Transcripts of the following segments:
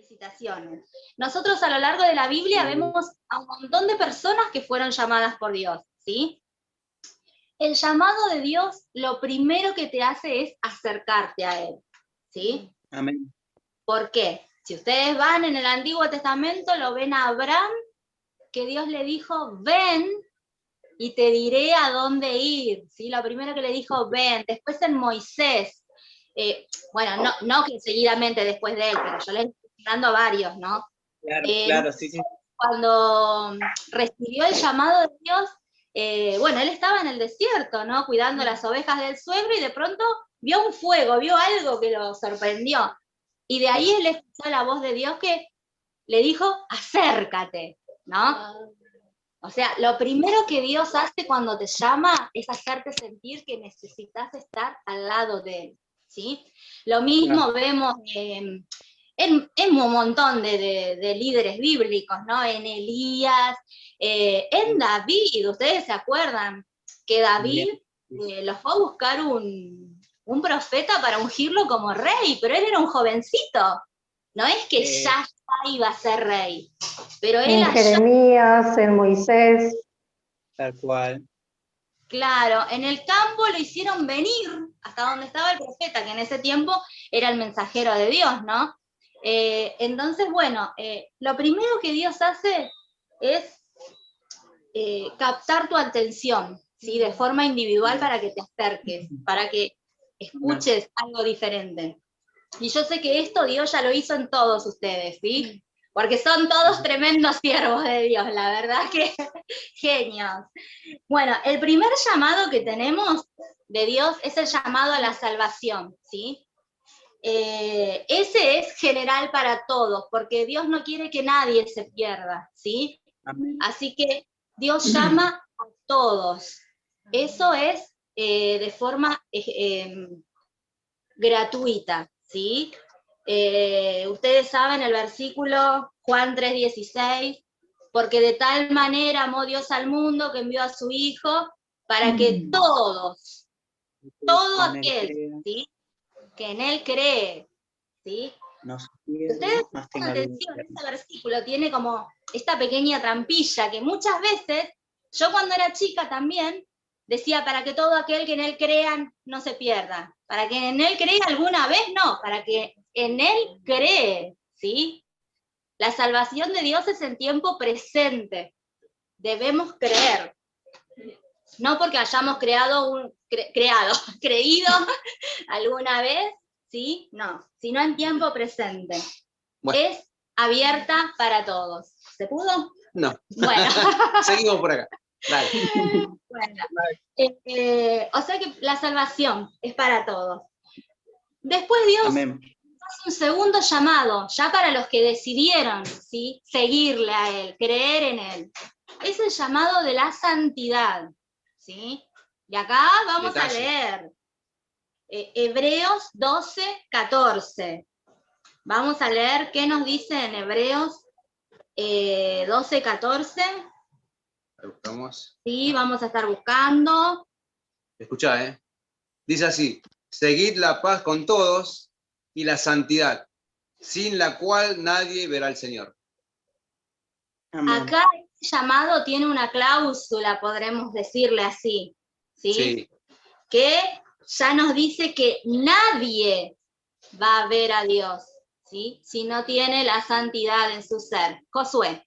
felicitaciones. Nosotros a lo largo de la Biblia vemos a un montón de personas que fueron llamadas por Dios, ¿sí? El llamado de Dios, lo primero que te hace es acercarte a Él, ¿sí? Amén. ¿Por qué? Si ustedes van en el Antiguo Testamento, lo ven a Abraham, que Dios le dijo, ven y te diré a dónde ir, ¿sí? Lo primero que le dijo, ven. Después en Moisés, bueno, no que seguidamente después de él, pero yo les estoy dando varios, ¿no? Claro, sí. Cuando recibió el llamado de Dios, bueno, él estaba en el desierto, ¿no? Cuidando las ovejas del suegro y de pronto vio un fuego, vio algo que lo sorprendió. Y de ahí él escuchó la voz de Dios que le dijo, acércate, ¿no? O sea, lo primero que Dios hace cuando te llama es hacerte sentir que necesitas estar al lado de Él, ¿sí? Lo mismo vemos en un montón de líderes bíblicos, ¿no? En Elías, en David, ustedes se acuerdan que David lo fue a buscar un profeta para ungirlo como rey, pero él era un jovencito, no es que ya iba a ser rey, pero él en Jeremías, en Moisés. Tal cual. Claro, en el campo lo hicieron venir hasta donde estaba el profeta, que en ese tiempo era el mensajero de Dios, ¿no? Entonces, bueno, lo primero que Dios hace es captar tu atención, ¿sí? De forma individual para que te acerques, para que escuches algo diferente. Y yo sé que esto Dios ya lo hizo en todos ustedes, ¿sí? Porque son todos tremendos siervos de Dios, la verdad que genios. Bueno, el primer llamado que tenemos de Dios es el llamado a la salvación, ¿sí? Ese es general para todos, porque Dios no quiere que nadie se pierda, ¿sí? Amén. Así que Dios llama a todos. Eso es de forma gratuita, ¿sí? Ustedes saben el versículo Juan 3:16, porque de tal manera amó Dios al mundo que envió a su Hijo para que todos, todo aquel, ¿sí? Que en Él cree, ¿sí? Ustedes presten atención, este versículo tiene como esta pequeña trampilla que muchas veces, yo cuando era chica también, decía para que todo aquel que en Él crea no se pierda, para que en Él cree alguna vez, no, para que en Él cree, ¿sí? La salvación de Dios es en tiempo presente, debemos creer, no porque hayamos creído alguna vez, ¿sí? No, sino en tiempo presente. Bueno. Es abierta para todos. ¿Se pudo? No. Bueno. Seguimos por acá. Dale. Bueno. O sea que la salvación es para todos. Después Dios hace un segundo llamado, ya para los que decidieron, ¿sí? Seguirle a Él, creer en Él. Es el llamado de la santidad, ¿sí? Y acá vamos a leer Hebreos 12:14. Vamos a leer qué nos dice en Hebreos 12:14. Buscamos. Sí, vamos a estar buscando. Escuchá, dice así: seguid la paz con todos y la santidad, sin la cual nadie verá al Señor. Amén. Acá este llamado tiene una cláusula, podremos decirle así, ¿sí? Sí. Que ya nos dice que nadie va a ver a Dios, ¿sí? Si no tiene la santidad en su ser. Josué.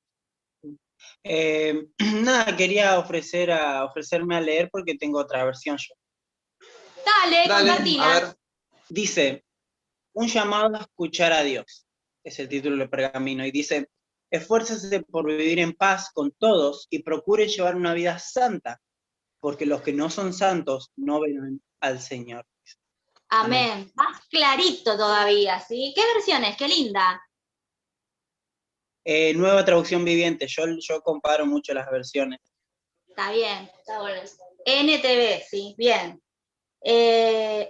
Nada, quería ofrecerme a leer porque tengo otra versión yo. Dale, compartila. A ver. Dice, un llamado a escuchar a Dios, es el título del pergamino, y dice, esfuércese por vivir en paz con todos y procure llevar una vida santa, porque los que no son santos no ven al Señor. Amén. Más clarito todavía, ¿sí? ¿Qué versión es? ¡Qué linda! Nueva traducción viviente, yo comparo mucho las versiones. Está bien, está bueno. NTV, sí, bien.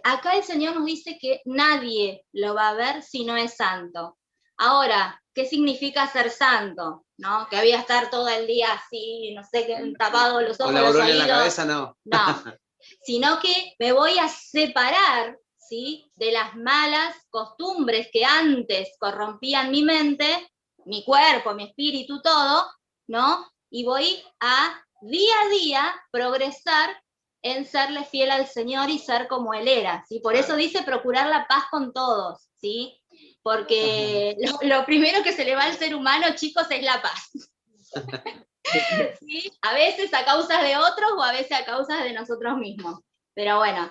Acá el Señor nos dice que nadie lo va a ver si no es santo. Ahora, ¿qué significa ser santo? ¿No? Que había estar todo el día así, no sé, tapado los ojos, con la los oídos. En la oídos. cabeza, no. No, sino que me voy a separar, ¿sí? De las malas costumbres que antes corrompían mi mente, mi cuerpo, mi espíritu, todo, ¿no? Y voy a día progresar en serle fiel al Señor y ser como Él era, ¿sí? Por eso dice procurar la paz con todos, ¿sí? Porque lo primero que se le va al ser humano, chicos, es la paz. ¿Sí? A veces a causas de otros o a veces a causas de nosotros mismos. Pero bueno,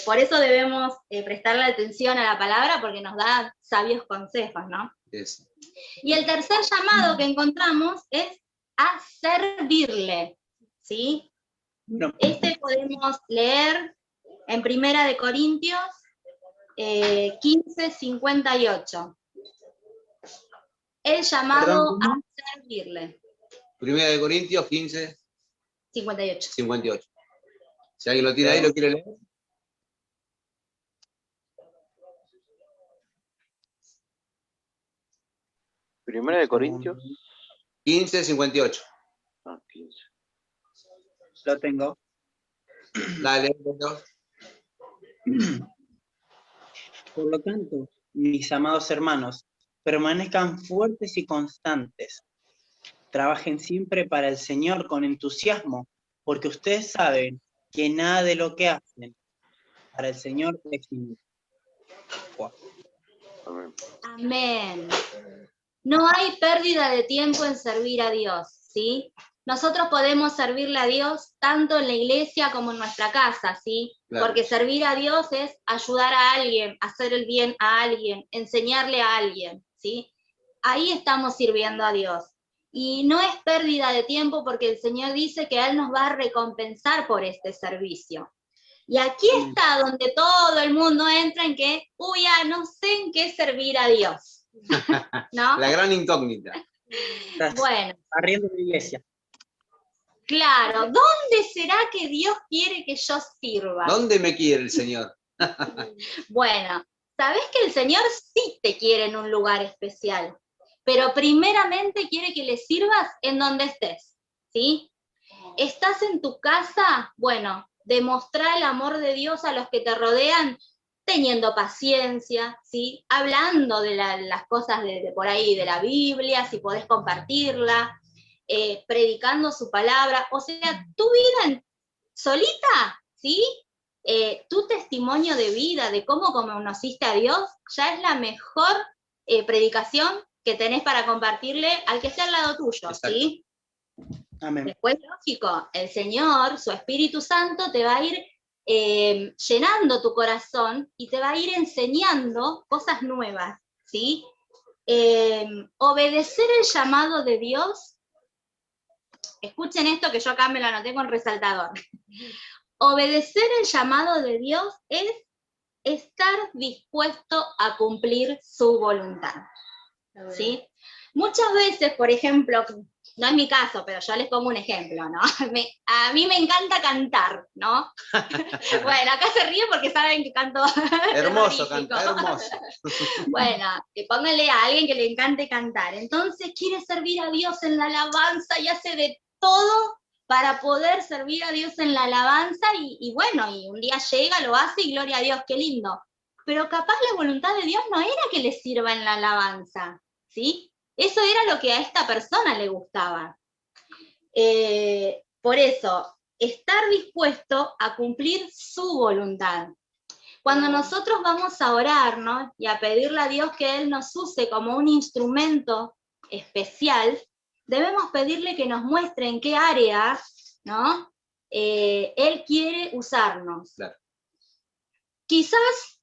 por eso debemos prestarle atención a la palabra porque nos da sabios consejos, ¿no? Eso. Y el tercer llamado que encontramos es a servirle, ¿sí? Bueno, Este podemos leer en 1 de Corintios 15:58. El llamado a servirle. 1 de Corintios 15, 58. 58. Si alguien lo tiene ahí, ¿lo quiere leer? Primera de Corintios. 15, 58. 15. Lo tengo. Dale, Pedro. Por lo tanto, mis amados hermanos, permanezcan fuertes y constantes. Trabajen siempre para el Señor con entusiasmo, porque ustedes saben que nada de lo que hacen para el Señor es inútil. Wow. Amén. Amén. No hay pérdida de tiempo en servir a Dios, ¿sí? Nosotros podemos servirle a Dios tanto en la iglesia como en nuestra casa, ¿sí? Claro. Porque servir a Dios es ayudar a alguien, hacer el bien a alguien, enseñarle a alguien, ¿sí? Ahí estamos sirviendo a Dios. Y no es pérdida de tiempo porque el Señor dice que Él nos va a recompensar por este servicio. Y aquí está donde todo el mundo entra en que, uy, ya no sé en qué servir a Dios, ¿no? La gran incógnita. Bueno, Arriendo de la iglesia. claro, ¿dónde será que Dios quiere que yo sirva? ¿Dónde me quiere el Señor? Bueno, ¿sabés que el Señor sí te quiere en un lugar especial? Pero primeramente quiere que le sirvas en donde estés, ¿sí? ¿Estás en tu casa? Bueno, demostrar el amor de Dios a los que te rodean teniendo paciencia, ¿sí? Hablando de las cosas de por ahí, de la Biblia, si podés compartirla, predicando su palabra, o sea, tu vida solita, ¿sí? Tu testimonio de vida, de cómo conociste a Dios, ya es la mejor predicación que tenés para compartirle al que esté al lado tuyo, Exacto. ¿sí? Amén. Después, lógico, el Señor, su Espíritu Santo, te va a ir llenando tu corazón y te va a ir enseñando cosas nuevas, ¿sí? Obedecer el llamado de Dios, escuchen esto que yo acá me lo anoté con resaltador. Obedecer el llamado de Dios es estar dispuesto a cumplir su voluntad, ¿sí? Muchas veces, por ejemplo, no es mi caso, pero yo les pongo un ejemplo, ¿no? A mí me encanta cantar, ¿no? Bueno, acá se ríen porque saben que canto Hermoso, terrorífico. canta, hermoso. Bueno, pónganle a alguien que le encante cantar. Entonces quiere servir a Dios en la alabanza y hace de todo para poder servir a Dios en la alabanza y bueno, y un día llega, lo hace y gloria a Dios, qué lindo. Pero capaz la voluntad de Dios no era que le sirva en la alabanza, ¿sí? Eso era lo que a esta persona le gustaba. Por eso, estar dispuesto a cumplir su voluntad. Cuando nosotros vamos a orar, ¿no? Y a pedirle a Dios que Él nos use como un instrumento especial, debemos pedirle que nos muestre en qué áreas, ¿no? Él quiere usarnos. Claro. Quizás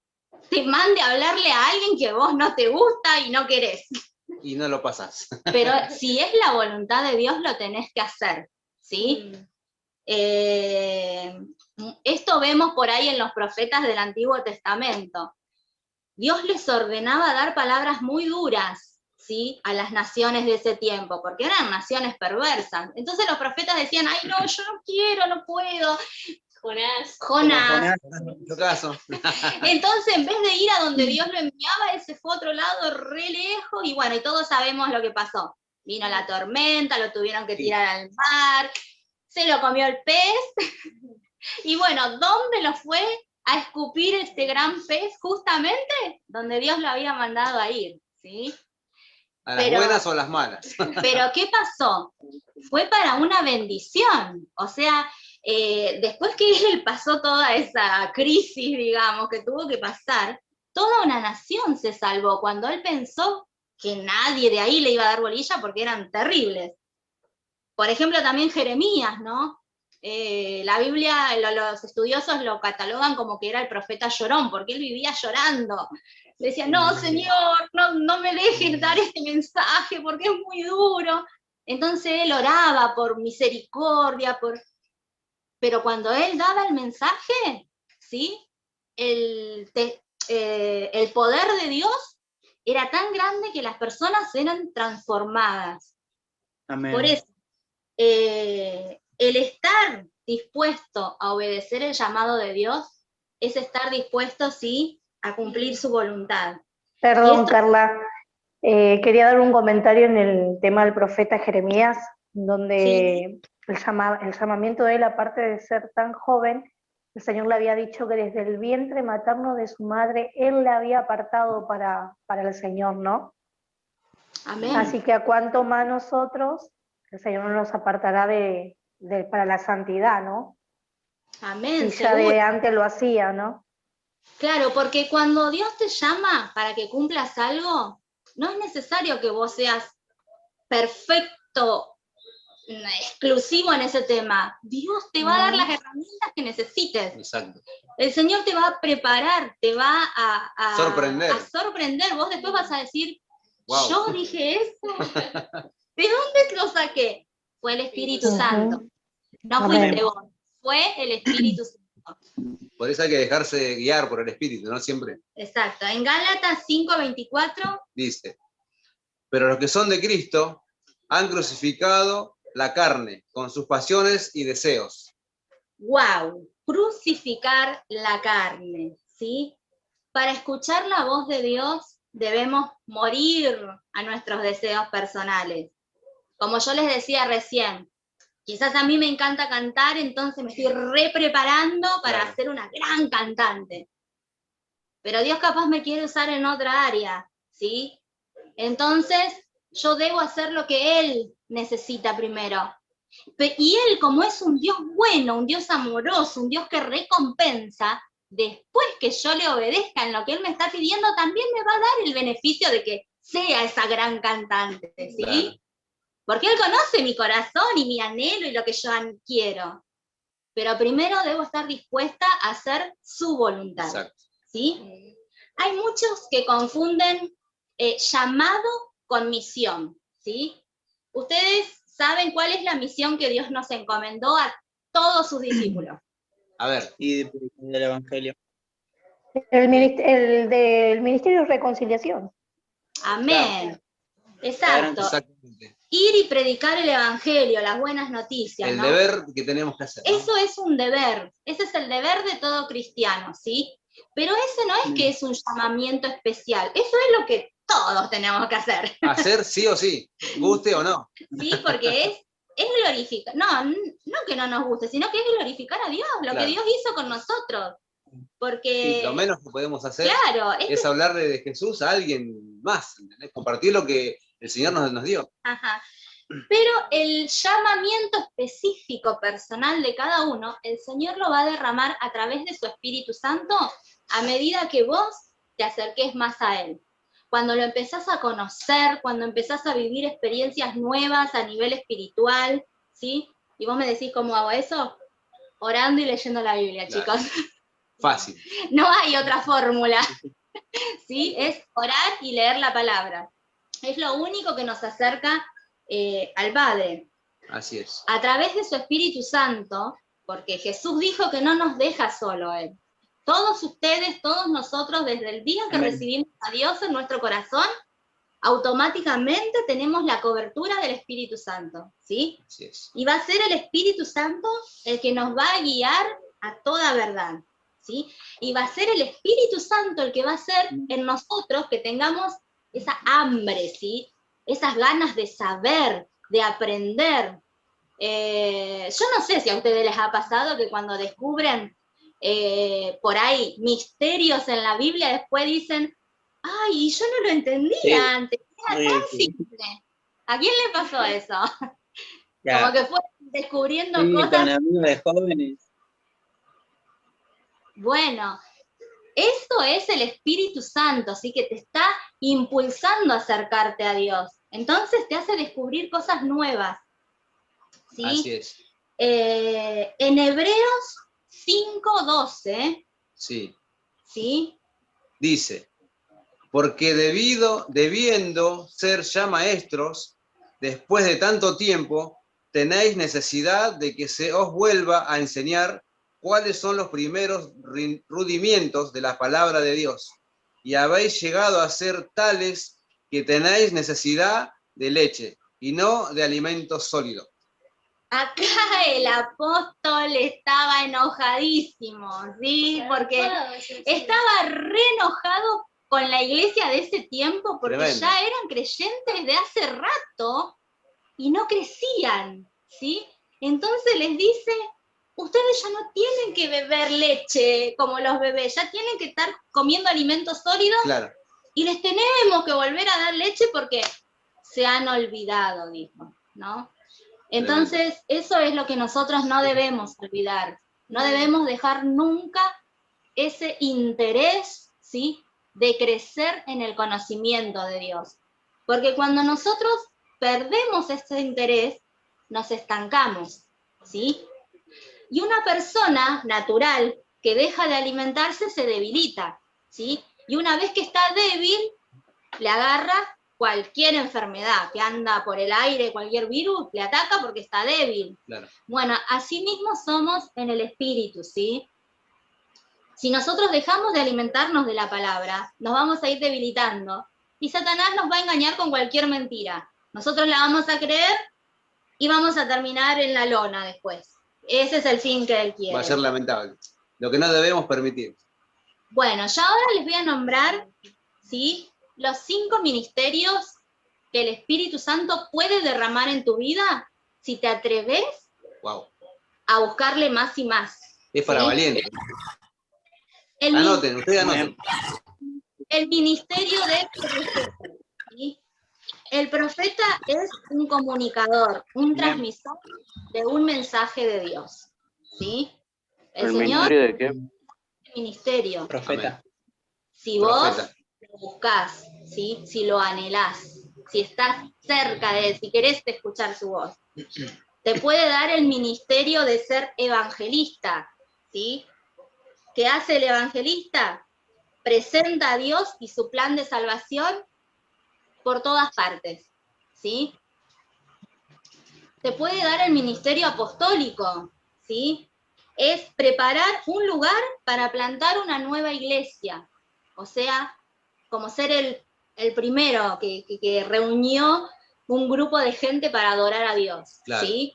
te mande a hablarle a alguien que vos no te gusta y no querés. Y no lo pasás. Pero si es la voluntad de Dios, lo tenés que hacer, ¿sí? Esto vemos por ahí en los profetas del Antiguo Testamento. Dios les ordenaba dar palabras muy duras, ¿sí? A las naciones de ese tiempo, porque eran naciones perversas. Entonces los profetas decían, ay, no, yo no quiero, no puedo. Jonás. En tu caso. Entonces, en vez de ir a donde Dios lo enviaba, él se fue a otro lado, re lejos, y bueno, y todos sabemos lo que pasó. Vino la tormenta, lo tuvieron que tirar al mar, se lo comió el pez, y bueno, ¿dónde lo fue a escupir este gran pez justamente donde Dios lo había mandado a ir, ¿sí? ¿A las Pero- buenas o a las malas? Pero ¿qué pasó? Fue para una bendición. O sea, después que él pasó toda esa crisis, digamos, que tuvo que pasar, toda una nación se salvó cuando él pensó que nadie de ahí le iba a dar bolilla porque eran terribles. Por ejemplo, también Jeremías, ¿no? La Biblia, los estudiosos lo catalogan como que era el profeta llorón, porque él vivía llorando. Decía, no, Señor, no me dejes dar este mensaje porque es muy duro. Entonces él oraba por misericordia, pero cuando él daba el mensaje, ¿sí? El poder de Dios era tan grande que las personas eran transformadas. Amén. Por eso, el estar dispuesto a obedecer el llamado de Dios es estar dispuesto, sí, a cumplir su voluntad. Perdón, esto- Carla. Quería dar un comentario en el tema del profeta Jeremías, donde el llamamiento de él, aparte de ser tan joven, el Señor le había dicho que desde el vientre materno de su madre, él le había apartado para el Señor, ¿no? Amén. Así que a cuánto más nosotros, el Señor no nos apartará para la santidad, ¿no? Amén, Si ya seguro. de antes lo hacía, ¿no? Claro, porque cuando Dios te llama para que cumplas algo, no es necesario que vos seas perfecto, exclusivo en ese tema. Dios te va a dar las herramientas que necesites. Exacto. El Señor te va a preparar, te va a Sorprender. a sorprender. Vos después vas a decir, Wow. yo dije eso. ¿De dónde lo saqué? Fue el Espíritu Ujú. Santo. No Amén. fuiste vos, fue el Espíritu Santo. Por eso hay que dejarse guiar por el Espíritu, ¿no? Siempre Exacto. En Gálatas 5:24, dice, pero los que son de Cristo han crucificado la carne con sus pasiones y deseos. wow, crucificar la carne, ¿sí? Para escuchar la voz de Dios debemos morir a nuestros deseos personales. Como yo les decía recién, quizás a mí me encanta cantar, entonces me estoy preparando para Claro. ser una gran cantante. Pero Dios capaz me quiere usar en otra área, ¿sí? Entonces yo debo hacer lo que Él necesita primero. Y Él, como es un Dios bueno, un Dios amoroso, un Dios que recompensa, después que yo le obedezca en lo que Él me está pidiendo, también me va a dar el beneficio de que sea esa gran cantante, ¿sí? Claro. Porque Él conoce mi corazón y mi anhelo y lo que yo quiero. Pero primero debo estar dispuesta a hacer su voluntad, Exacto. ¿sí? Hay muchos que confunden llamado con misión, ¿sí? Ustedes saben cuál es la misión que Dios nos encomendó a todos sus discípulos. A ver, Y del Evangelio. El del Ministerio de Reconciliación. Amén. Claro. Exacto. exactamente. Ir y predicar el Evangelio, las buenas noticias, El ¿no? deber que tenemos que hacer, ¿no? Eso es un deber, ese es el deber de todo cristiano, ¿sí? Pero ese no es que es un llamamiento especial, eso es lo que todos tenemos que hacer, Hacer sí o sí, guste o no. ¿sí? Porque es glorificar, no que no nos guste, sino que es glorificar a Dios, lo Claro. que Dios hizo con nosotros. Porque, Sí, lo menos que podemos hacer claro, es hablarle de Jesús a alguien más, ¿entendés? Compartir lo que el Señor nos dio. ajá. Pero el llamamiento específico personal de cada uno, el Señor lo va a derramar a través de su Espíritu Santo a medida que vos te acerques más a Él. Cuando lo empezás a conocer, cuando empezás a vivir experiencias nuevas a nivel espiritual, ¿sí? Y vos me decís cómo hago eso, orando y leyendo la Biblia, Claro. chicos. Fácil. No hay otra fórmula, ¿sí? Es orar y leer la palabra. Es lo único que nos acerca al Padre. Así es. A través de su Espíritu Santo, porque Jesús dijo que no nos deja solo Él. Todos ustedes, todos nosotros, desde el día que Amén. recibimos a Dios en nuestro corazón, automáticamente tenemos la cobertura del Espíritu Santo, ¿sí? Así es. Y va a ser el Espíritu Santo el que nos va a guiar a toda verdad, ¿sí? Y va a ser el Espíritu Santo el que va a hacer en nosotros que tengamos esa hambre, ¿sí? Esas ganas de saber, de aprender. Yo no sé si a ustedes les ha pasado que cuando descubren por ahí misterios en la Biblia, después dicen, ay, yo no lo entendía Sí. antes, era Sí, tan sí. simple. ¿A quién le pasó eso? Ya. Como que fue descubriendo Sí, cosas. con amigos de jóvenes. Bueno, eso es el Espíritu Santo, ¿sí? Que te está impulsando a acercarte a Dios. Entonces te hace descubrir cosas nuevas, ¿sí? Así es. En Hebreos 5:12, Sí. ¿sí? Dice, porque debiendo ser ya maestros, después de tanto tiempo, tenéis necesidad de que se os vuelva a enseñar cuáles son los primeros rudimientos de la palabra de Dios. Y habéis llegado a ser tales que tenéis necesidad de leche y no de alimento sólido. Acá el apóstol estaba enojadísimo, ¿sí? Porque estaba re enojado con la iglesia de ese tiempo, porque Tremendo. ya eran creyentes de hace rato y no crecían, ¿sí? Entonces les dice, ustedes ya no tienen que beber leche como los bebés, ya tienen que estar comiendo alimentos sólidos. Claro. Y les tenemos que volver a dar leche porque se han olvidado, dijo, ¿no? Entonces, eso es lo que nosotros no debemos olvidar. No debemos dejar nunca ese interés, ¿sí? De crecer en el conocimiento de Dios. Porque cuando nosotros perdemos ese interés, nos estancamos, ¿sí? Y una persona natural que deja de alimentarse se debilita, ¿sí? Y una vez que está débil, le agarra cualquier enfermedad que anda por el aire, cualquier virus, le ataca porque está débil. Claro. Bueno, así mismo somos en el espíritu, ¿sí? Si nosotros dejamos de alimentarnos de la palabra, nos vamos a ir debilitando y Satanás nos va a engañar con cualquier mentira. Nosotros la vamos a creer y vamos a terminar en la lona después. Ese es el fin que él quiere. Va a ser lamentable. Lo que no debemos permitir. Bueno, ya ahora les voy a nombrar, ¿sí?, los 5 ministerios que el Espíritu Santo puede derramar en tu vida si te atreves Wow. a buscarle más y más. Es para ¿sí? valientes. El, Anoten, ustedes anoten. el ministerio de profeta, ¿sí? El profeta es un comunicador, un Bien. transmisor de un mensaje de Dios, ¿sí? El ¿El Señor ministerio de qué? ministerio. Profeta. Si Profeta. vos lo buscás, ¿sí? Si lo anhelás, si estás cerca de él, si querés escuchar su voz, te puede dar el ministerio de ser evangelista, ¿sí? ¿Qué hace el evangelista? Presenta a Dios y su plan de salvación por todas partes, ¿sí? Te puede dar el ministerio apostólico, ¿sí? Es preparar un lugar para plantar una nueva iglesia, o sea, como ser el primero que reunió un grupo de gente para adorar a Dios, Claro. ¿sí?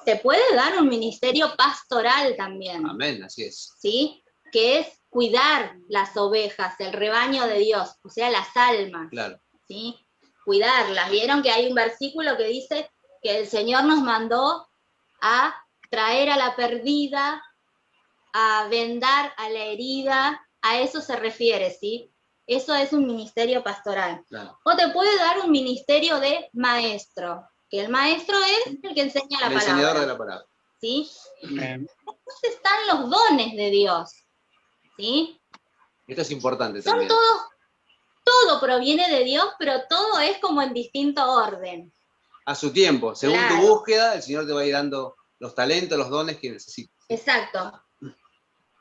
Te puede dar un ministerio pastoral también, Amén, así es. ¿sí? Que es cuidar las ovejas, el rebaño de Dios, o sea, las almas, Claro. ¿sí? Cuidarlas. Vieron que hay un versículo que dice que el Señor nos mandó a traer a la perdida, a vendar a la herida, a eso se refiere, ¿sí? Eso es un ministerio pastoral. Claro. O te puede dar un ministerio de maestro, que el maestro es el que enseña la El palabra. enseñador de la palabra. ¿Sí? Bien. Después están los dones de Dios, ¿sí? Esto es importante Son también. todo proviene de Dios, pero todo es como en distinto orden. A su tiempo, según Claro. tu búsqueda, el Señor te va a ir dando los talentos, los dones que necesitas. Exacto.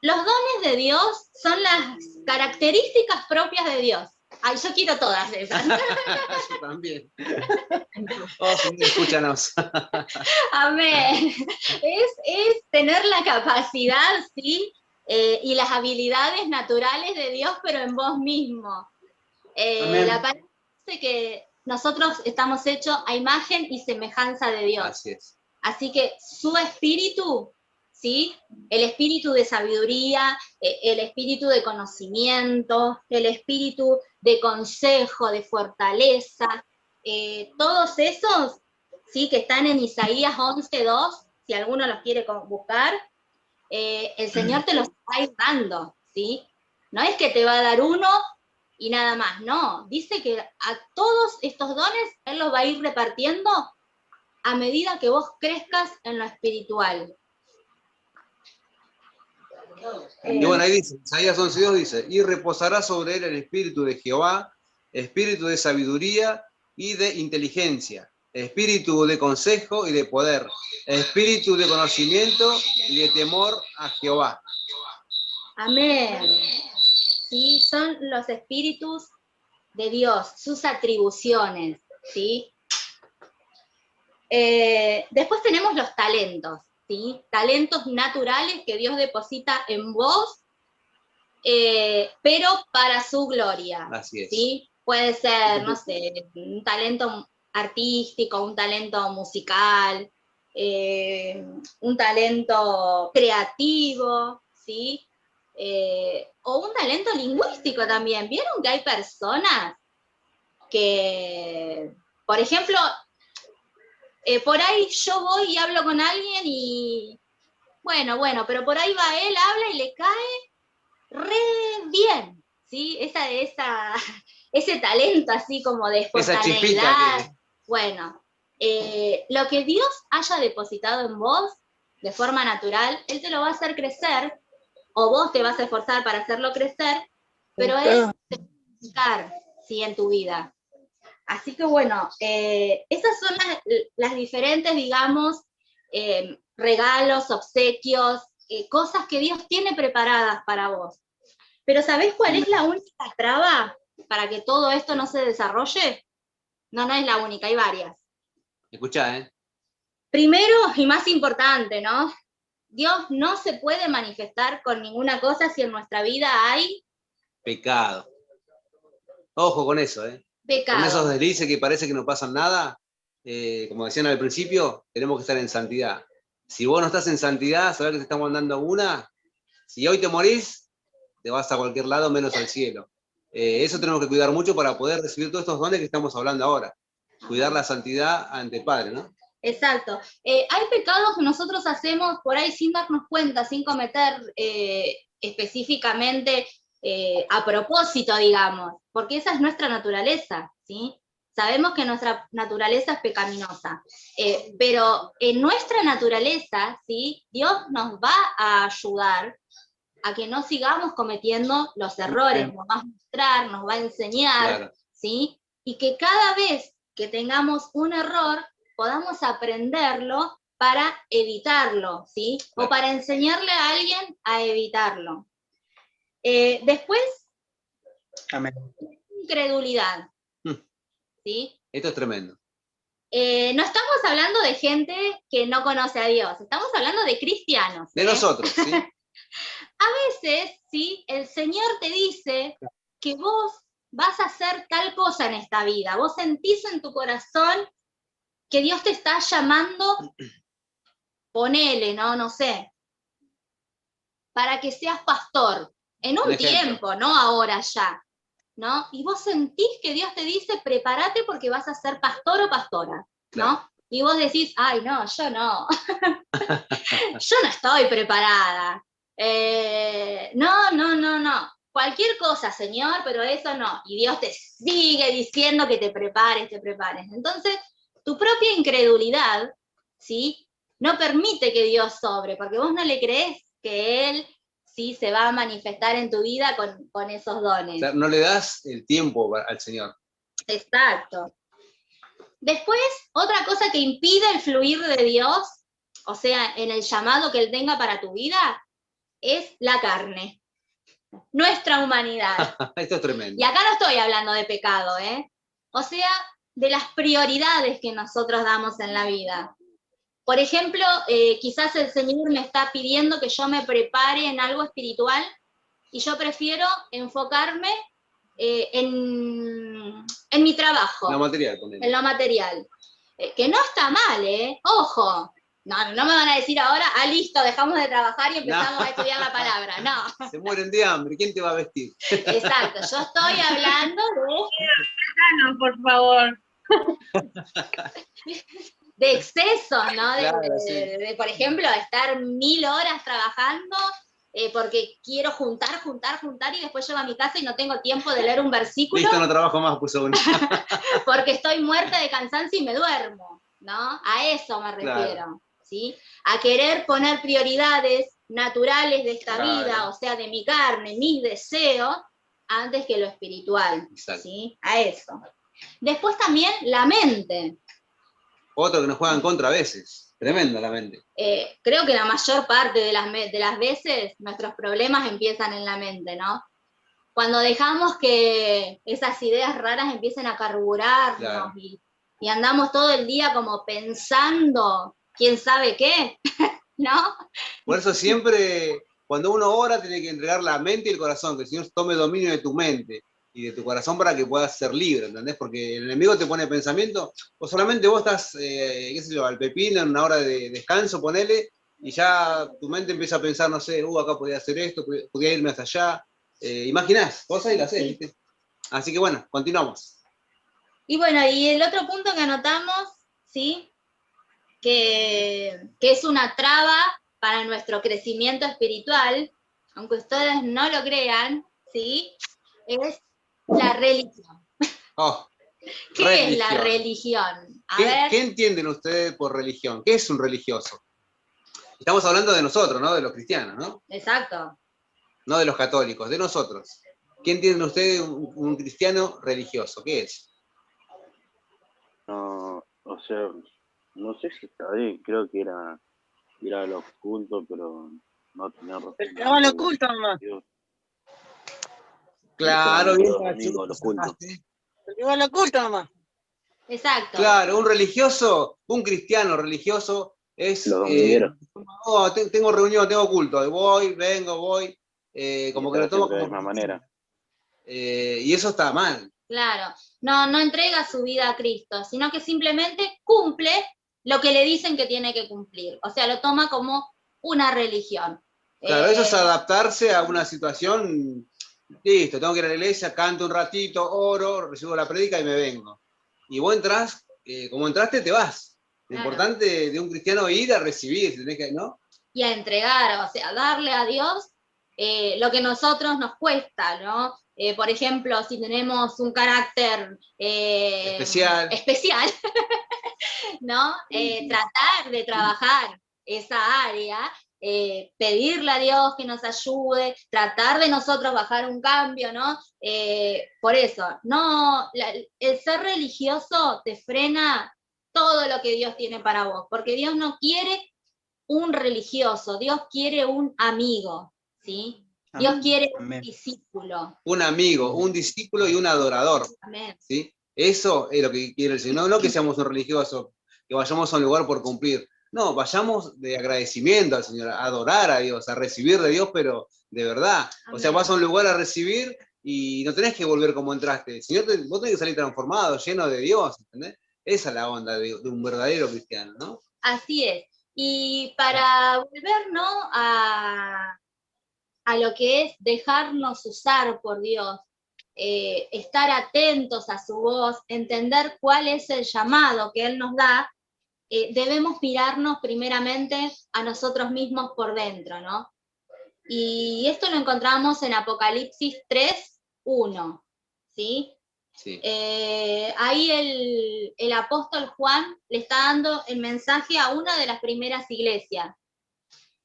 Los dones de Dios son las características propias de Dios. Ay, yo quiero todas esas. Yo también. Oh, Señor, escúchanos. Amén. Es tener la capacidad, ¿sí? Y las habilidades naturales de Dios, pero en vos mismo. Amén. La palabra dice que nosotros estamos hechos a imagen y semejanza de Dios. Así es. Así que su espíritu, ¿sí? El espíritu de sabiduría, el espíritu de conocimiento, el espíritu de consejo, de fortaleza, todos esos, ¿sí? Que están en Isaías 11:2, si alguno los quiere buscar, el Señor te los va a ir dando, ¿sí? No es que te va a dar uno y nada más, no. Dice que a todos estos dones Él los va a ir repartiendo a medida que vos crezcas en lo espiritual. Y bueno, ahí dice, Isaías 11:2 dice, y reposará sobre él el espíritu de Jehová, espíritu de sabiduría y de inteligencia, espíritu de consejo y de poder, espíritu de conocimiento y de temor a Jehová. Amén. Sí, son los espíritus de Dios, sus atribuciones, ¿sí? Después tenemos los talentos, ¿sí? Talentos naturales que Dios deposita en vos, pero para su gloria. Así es. ¿Sí? Puede ser, no sé, un talento artístico, un talento musical, un talento creativo, ¿sí? O un talento lingüístico también. ¿Vieron que hay personas que, por ejemplo, por ahí yo voy y hablo con alguien y, bueno, pero por ahí va él, habla y le cae re bien, ¿sí? Ese talento así como de Esa chispita espontaneidad. Bueno, lo que Dios haya depositado en vos de forma natural, Él te lo va a hacer crecer, o vos te vas a esforzar para hacerlo crecer, pero Él te va a buscar, ¿sí? En tu vida. Así que bueno, esas son las diferentes, digamos, regalos, obsequios, cosas que Dios tiene preparadas para vos. Pero ¿sabés cuál es la única traba para que todo esto no se desarrolle? No es la única, hay varias. Escuchá, ¿eh? Primero y más importante, ¿no? Dios no se puede manifestar con ninguna cosa si en nuestra vida hay Pecado. Ojo con eso, ¿eh? pecado. Con esos deslices que parece que no pasan nada, como decían al principio, tenemos que estar en santidad. Si vos no estás en santidad, sabés que te estamos mandando una. Si hoy te morís, te vas a cualquier lado menos al cielo. Eso tenemos que cuidar mucho para poder recibir todos estos dones que estamos hablando ahora. Cuidar la santidad ante el Padre, ¿no? Exacto. Hay pecados que nosotros hacemos por ahí sin darnos cuenta, sin cometer específicamente a propósito, digamos, porque esa es nuestra naturaleza, ¿sí? Sabemos que nuestra naturaleza es pecaminosa, pero en nuestra naturaleza, ¿sí? Dios nos va a ayudar a que no sigamos cometiendo los errores, nos va a mostrar, nos va a enseñar, Claro. ¿sí? Y que cada vez que tengamos un error, podamos aprenderlo para evitarlo, ¿sí? Claro. O para enseñarle a alguien a evitarlo. Después, Amén. incredulidad, ¿sí? Esto es tremendo. No estamos hablando de gente que no conoce a Dios, estamos hablando de cristianos. De nosotros, ¿sí? A veces, ¿sí? El Señor te dice que vos vas a hacer tal cosa en esta vida, vos sentís en tu corazón que Dios te está llamando, ponele, no sé, para que seas pastor, en un tiempo, no ahora ya, ¿no? Y vos sentís que Dios te dice, prepárate porque vas a ser pastor o pastora, ¿no? Claro. Y vos decís, ay, no, yo no, yo no estoy preparada. No. Cualquier cosa, Señor, pero eso no. Y Dios te sigue diciendo que te prepares. Entonces, tu propia incredulidad, ¿sí? No permite que Dios sobre, porque vos no le creés que Él, ¿sí? Se va a manifestar en tu vida con esos dones. O sea, no le das el tiempo al Señor. Exacto. Después, otra cosa que impide el fluir de Dios, o sea, en el llamado que Él tenga para tu vida, es la carne, nuestra humanidad. Esto es tremendo. Y acá no estoy hablando de pecado, ¿eh? O sea, de las prioridades que nosotros damos en la vida. Por ejemplo, quizás el Señor me está pidiendo que yo me prepare en algo espiritual y yo prefiero enfocarme en mi trabajo. Lo material, ponele. En lo material. Que no está mal, ¿eh? Ojo. No me van a decir ahora, listo, dejamos de trabajar y empezamos a estudiar la palabra. No. Se mueren de hambre, ¿quién te va a vestir? Exacto, yo estoy hablando de... No, por favor. de excesos, ¿no? Claro, sí. Por ejemplo, estar 1000 horas trabajando porque quiero juntar, y después llego a mi casa y no tengo tiempo de leer un versículo. Listo, no trabajo más, puso uno. Porque estoy muerta de cansancio y me duermo, ¿no? A eso me refiero, Claro. ¿sí? A querer poner prioridades naturales de esta Claro. vida, o sea, de mi carne, mis deseos, antes que lo espiritual, Exacto. ¿sí? A eso. Después también la mente. Otro que nos juega en contra a veces. Tremenda la mente. Creo que la mayor parte de las veces nuestros problemas empiezan en la mente, ¿no? Cuando dejamos que esas ideas raras empiecen a carburarnos, Claro. y andamos todo el día como pensando quién sabe qué, ¿no? Por eso siempre, cuando uno ora, tiene que entregar la mente y el corazón, que el Señor tome dominio de tu mente y de tu corazón para que puedas ser libre, ¿entendés? Porque el enemigo te pone pensamiento, o solamente vos estás, qué sé yo, al pepino en una hora de descanso, ponele, y ya tu mente empieza a pensar, no sé, acá podía hacer esto, podía irme hasta allá. Imaginás cosas y las haces, Sí. ¿viste? Así que bueno, continuamos. Y bueno, y el otro punto que anotamos, ¿sí? Que es una traba para nuestro crecimiento espiritual, aunque ustedes no lo crean, ¿sí? Es la religión. Oh, ¿Qué es la religión. religión? A ver, ¿Qué entienden ustedes por religión? ¿Qué es un religioso? Estamos hablando de nosotros, ¿no? De los cristianos, ¿no? exacto. No de los católicos, de nosotros. ¿Qué entienden ustedes un cristiano religioso? ¿Qué es? No, o sea, no sé si está bien, creo que era ir a los cultos, pero no tener El que va a lo oculto, mamá. Dios. Claro, Solamente bien los cachudo domingos, los cultos. sacaste. El que va a lo oculto, mamá. Exacto. Claro, un religioso, un cristiano religioso es, Los domingueros. tengo reunión, tengo culto, voy, vengo, voy, Y como que estar lo tomo siempre de la como misma manera. y eso está mal. Claro, no entrega su vida a Cristo, sino que simplemente cumple lo que le dicen que tiene que cumplir. O sea, lo toma como una religión. Claro, eso es adaptarse a una situación, listo, tengo que ir a la iglesia, canto un ratito, oro, recibo la prédica y me vengo. Y vos entrás, como entraste, te vas. Lo Claro. importante de un cristiano es ir a recibir, tenés que, ¿no? Y a entregar, o sea, darle a Dios lo que nosotros nos cuesta, ¿no? Por ejemplo, si tenemos un carácter Especial. ¿no? Tratar de trabajar esa área, pedirle a Dios que nos ayude, tratar de nosotros bajar un cambio, ¿no? Por eso, el ser religioso te frena todo lo que Dios tiene para vos, porque Dios no quiere un religioso, Dios quiere un amigo, ¿sí? Dios quiere un discípulo. Un amigo, un discípulo y un adorador. Amén. ¿Sí? Eso es lo que quiere el Señor. No que seamos un religioso, que vayamos a un lugar por cumplir. No, vayamos de agradecimiento al Señor, a adorar a Dios, a recibir de Dios, pero de verdad. Amén. O sea, vas a un lugar a recibir y no tenés que volver como entraste. El Señor, vos tenés que salir transformado, lleno de Dios, ¿entendés? Esa es la onda de un verdadero cristiano, ¿no? Así es. Y para volver, ¿no? a lo que es dejarnos usar por Dios, estar atentos a su voz, entender cuál es el llamado que Él nos da, debemos mirarnos primeramente a nosotros mismos por dentro, ¿no? Y esto lo encontramos en Apocalipsis 3:1, ¿sí? Sí. Ahí el apóstol Juan le está dando el mensaje a una de las primeras iglesias.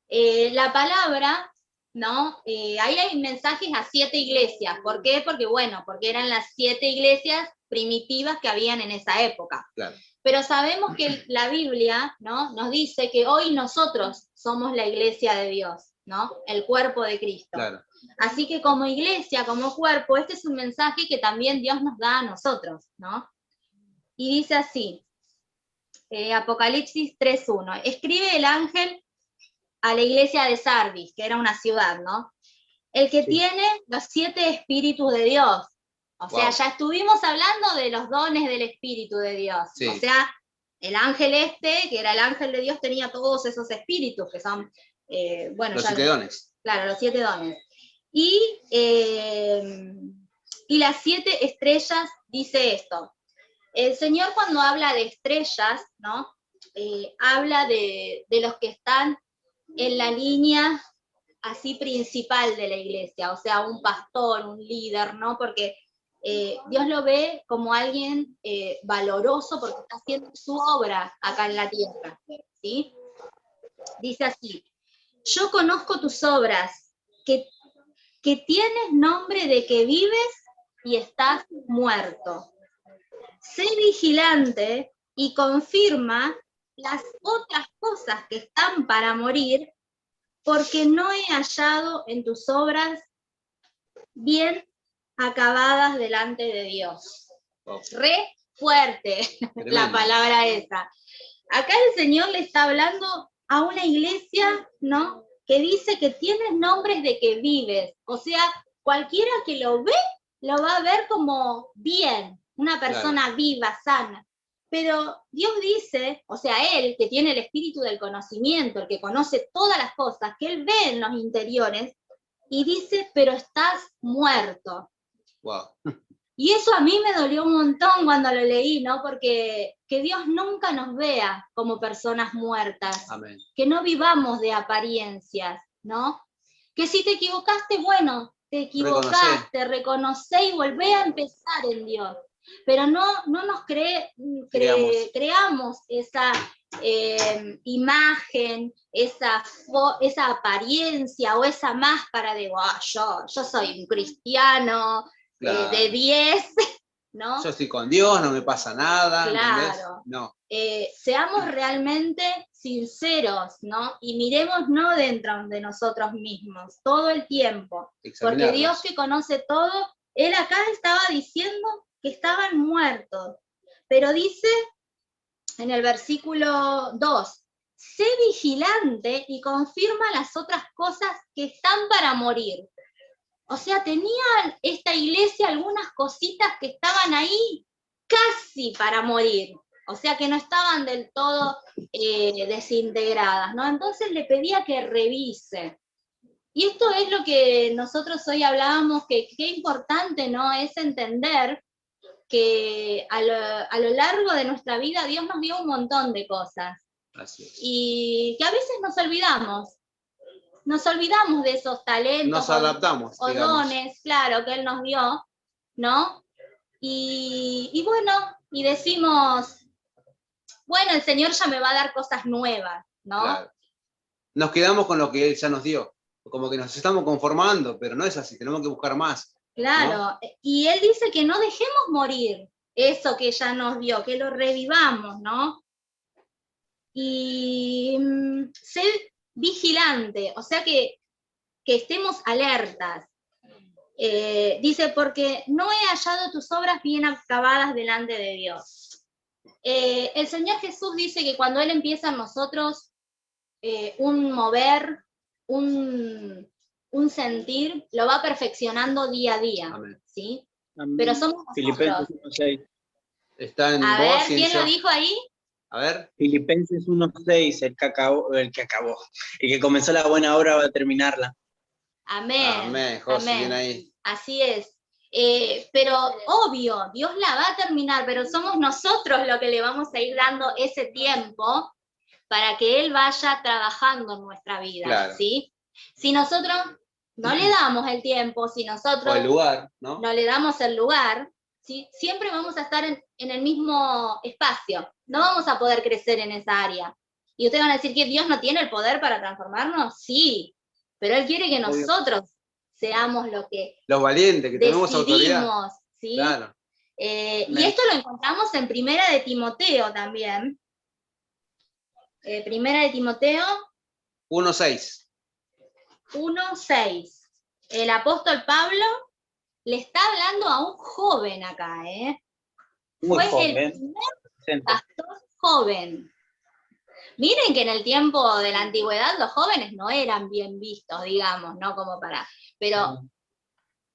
La palabra, ¿no? Ahí hay mensajes a 7 iglesias. ¿Por qué? Porque eran las 7 iglesias primitivas que habían en esa época. Claro. Pero sabemos que la Biblia, ¿no? Nos dice que hoy nosotros somos la iglesia de Dios, ¿no? El cuerpo de Cristo. Claro. Así que como iglesia, como cuerpo, este es un mensaje que también Dios nos da a nosotros, ¿no? Y dice así, Apocalipsis 3:1, escribe el ángel a la iglesia de Sardis, que era una ciudad, ¿no? El que tiene los 7 espíritus de Dios. O sea, ya estuvimos hablando de los dones del Espíritu de Dios. Sí. O sea, el ángel que era el ángel de Dios, tenía todos esos espíritus que son, los 7 dones. Claro, los 7 dones. Y las 7 estrellas dice esto. El Señor cuando habla de estrellas, ¿no? habla de los que están en la línea así principal de la iglesia, o sea, un pastor, un líder, ¿no? Porque Dios lo ve como alguien valoroso porque está haciendo su obra acá en la tierra, ¿sí? Dice así: yo conozco tus obras, que tienes nombre de que vives y estás muerto. Sé vigilante y confirma las otras cosas que están para morir, porque no he hallado en tus obras bien acabadas delante de Dios. Wow. Re fuerte la palabra esa. Acá el Señor le está hablando a una iglesia, ¿no? Que dice que tienes nombres de que vives. O sea, cualquiera que lo ve, lo va a ver como bien, una persona viva, sana. Pero Dios dice, o sea, Él, que tiene el espíritu del conocimiento, el que conoce todas las cosas, que Él ve en los interiores, y dice, pero estás muerto. Wow. Y eso a mí me dolió un montón cuando lo leí, ¿no? Porque que Dios nunca nos vea como personas muertas. Amén. Que no vivamos de apariencias, ¿no? Que si te equivocaste, bueno, te equivocaste, reconocé y volvé a empezar en Dios. Pero no nos creamos esa imagen, esa apariencia o esa máscara de yo soy un cristiano, Claro. de 10, ¿no? Yo estoy con Dios, no me pasa nada, claro. ¿entendés? No. Seamos realmente sinceros, ¿no? Y miremos no dentro de nosotros mismos, todo el tiempo. Porque Dios, que conoce todo, Él acá estaba diciendo que estaban muertos. Pero dice en el versículo 2, sé vigilante y confirma las otras cosas que están para morir. O sea, tenían esta iglesia algunas cositas que estaban ahí casi para morir. O sea, que no estaban del todo desintegradas, ¿no? Entonces le pedía que revise. Y esto es lo que nosotros hoy hablábamos, que qué importante, ¿no? Es entender que a lo largo de nuestra vida Dios nos dio un montón de cosas. Así es. Y que a veces nos olvidamos de esos talentos, nos adaptamos, o dones, claro, que Él nos dio, ¿no? Y bueno, y decimos, bueno, el Señor ya me va a dar cosas nuevas, ¿no? Claro. Nos quedamos con lo que Él ya nos dio, como que nos estamos conformando, pero no es así, tenemos que buscar más. Claro, ¿no? Y Él dice que no dejemos morir eso que ya nos dio, que lo revivamos, ¿no? Y ser vigilante, o sea que estemos alertas. Dice, porque no he hallado tus obras bien acabadas delante de Dios. El Señor Jesús dice que cuando Él empieza en nosotros un mover, un sentir, lo va perfeccionando día a día. Amén. ¿Sí? Amén. Pero somos Filipenses nosotros. 1:6. Está en A vos, ver, y en ¿quién yo. lo dijo ahí? A ver. Filipenses 1:6, el que acabó. El que comenzó la buena obra va a terminarla. Amén. Amén, José, Amén. bien ahí. Así es. Pero obvio, Dios la va a terminar, pero somos nosotros los que le vamos a ir dando ese tiempo para que Él vaya trabajando en nuestra vida, Claro. ¿sí? Si nosotros no le damos el tiempo, si nosotros O el lugar, ¿no? no le damos el lugar, ¿sí? Siempre vamos a estar en el mismo espacio, no vamos a poder crecer en esa área. Y ustedes van a decir que Dios no tiene el poder para transformarnos, sí, pero Él quiere que Obvio. nosotros seamos lo que Los valientes, que tenemos autoridad. decidimos, ¿sí? Claro. Y esto lo encontramos en Primera de Timoteo también. Primera de Timoteo 1:6. 1:6. El apóstol Pablo le está hablando a un joven acá, ¿eh? Muy Fue joven. el primer pastor joven. Miren que en el tiempo de la antigüedad los jóvenes no eran bien vistos, digamos, ¿no? Como para... Pero